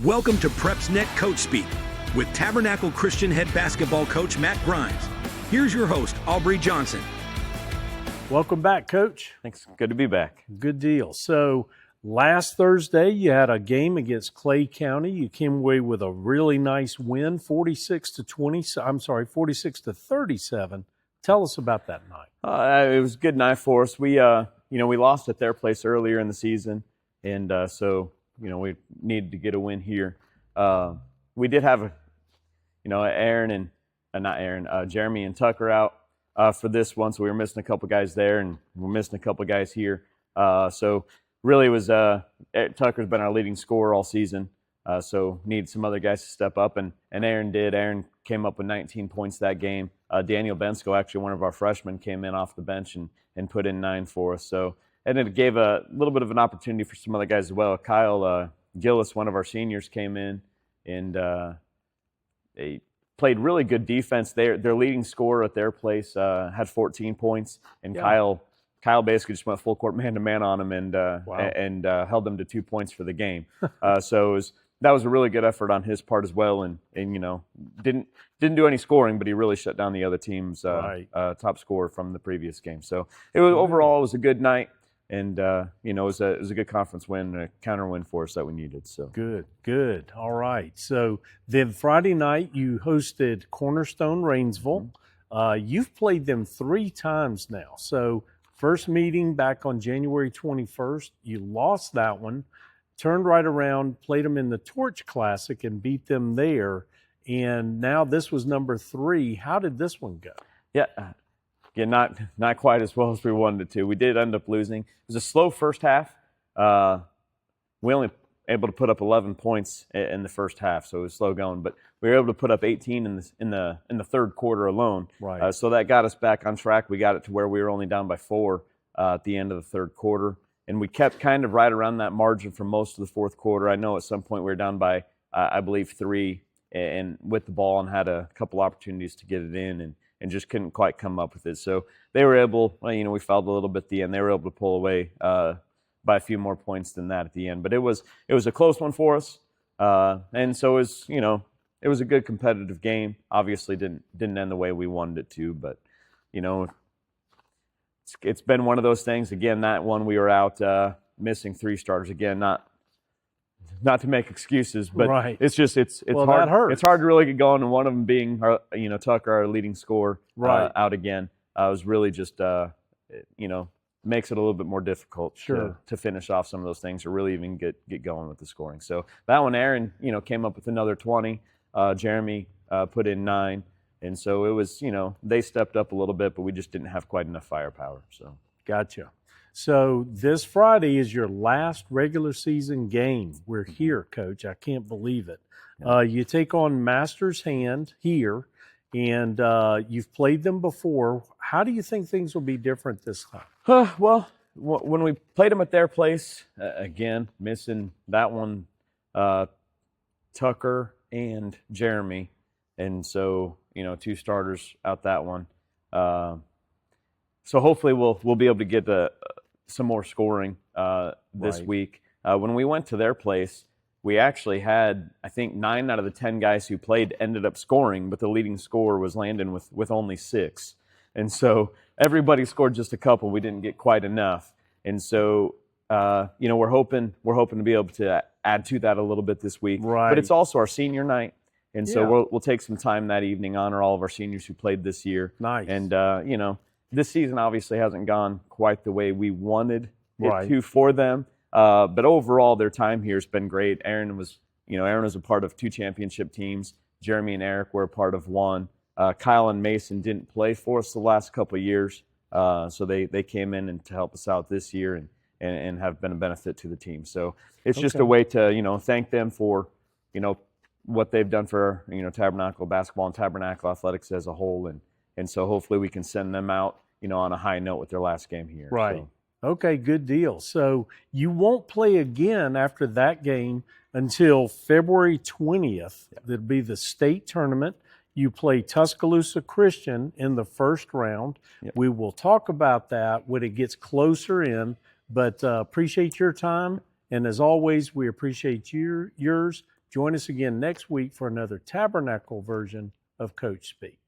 Welcome to PrepsNet Coach Speak with Tabernacle Christian head basketball coach Matt Grimes. Here's your host, Aubrey Johnson. Welcome back, Coach. Thanks. Good to be back. Good deal. So last Thursday, you had a game against Clay County. You came away with a really nice win, 46 to 37. Tell us about that night. It was a good night for us. We lost at their place earlier in the season, and so we needed to get a win here. We did have Jeremy and Tucker out for this one, so we were missing a couple guys there, and we're missing a couple guys here. So really, it was Tucker's been our leading scorer all season, so needed some other guys to step up, and Aaron did. Aaron came up with 19 points that game. Daniel Bensko, actually one of our freshmen, came in off the bench and put in 9 for us. So. And it gave a little bit of an opportunity for some other guys as well. Kyle Gillis, one of our seniors, came in and they played really good defense. Their leading scorer at their place had 14 points, and Kyle basically just went full court man-to-man on him and held them to 2 points for the game. So that was a really good effort on his part as well, and didn't do any scoring, but he really shut down the other team's top scorer from the previous game. So overall it was a good night. And, it was a good conference win, a counter win for us that we needed. So Good. All right. So then Friday night you hosted Cornerstone, Rainsville. You've played them 3 times now. So first meeting back on January 21st, you lost that one, turned right around, played them in the Torch Classic and beat them there. And now this was number 3. How did this one go? Yeah, not quite as well as we wanted it to. We did end up losing. It was a slow first half. We only able to put up 11 points in the first half, so it was slow going. But we were able to put up 18 in the third quarter alone. Right. So that got us back on track. We got it to where we were only down by 4 at the end of the third quarter, and we kept kind of right around that margin for most of the fourth quarter. I know at some point we were down by I believe 3 and with the ball, and had a couple opportunities to get it in and just couldn't quite come up with it. So they were able, we fouled a little bit at the end. They were able to pull away by a few more points than that at the end. But it was a close one for us. And so it was a good competitive game. Obviously didn't end the way we wanted it to, but it's been one of those things. Again, that one we were out missing 3 starters. Again, not to make excuses, but it's just it's hard. That hurts. It's hard to really get going, and one of them being Tucker, our leading scorer, out again. Was really just makes it a little bit more difficult to finish off some of those things, or really even get going with the scoring. So that one, Aaron came up with another 20. Jeremy put in 9, and so it was they stepped up a little bit, but we just didn't have quite enough firepower. So gotcha. So this Friday is your last regular season game. We're here, Coach. I can't believe it. You take on Master's Hand here, and you've played them before. How do you think things will be different this time? Well, when we played them at their place, again, missing that one, Tucker and Jeremy, and so 2 starters out that one. So hopefully we'll be able to get some more scoring this week. When we went to their place, we actually had, I think, 9 out of the 10 guys who played ended up scoring, but the leading scorer was Landon with only 6. And so everybody scored just a couple. We didn't get quite enough. And so we're hoping to be able to add to that a little bit this week. Right. But it's also our senior night. And so we'll take some time that evening, honor all of our seniors who played this year. Nice. And this season obviously hasn't gone quite the way we wanted it to for them. But overall, their time here has been great. Aaron was a part of 2 championship teams. Jeremy and Eric were a part of 1. Kyle and Mason didn't play for us the last couple of years. So they came in to help us out this year and have been a benefit to the team. So it's just a way to, thank them for, what they've done for, Tabernacle basketball and Tabernacle athletics as a whole. And so hopefully we can send them out, on a high note with their last game here. Right. So. Okay, good deal. So you won't play again after that game until February 20th. That'll be the state tournament. You play Tuscaloosa Christian in the first round. Yep. We will talk about that when it gets closer in, but appreciate your time. And as always, we appreciate yours. Join us again next week for another Tabernacle version of Coach Speak.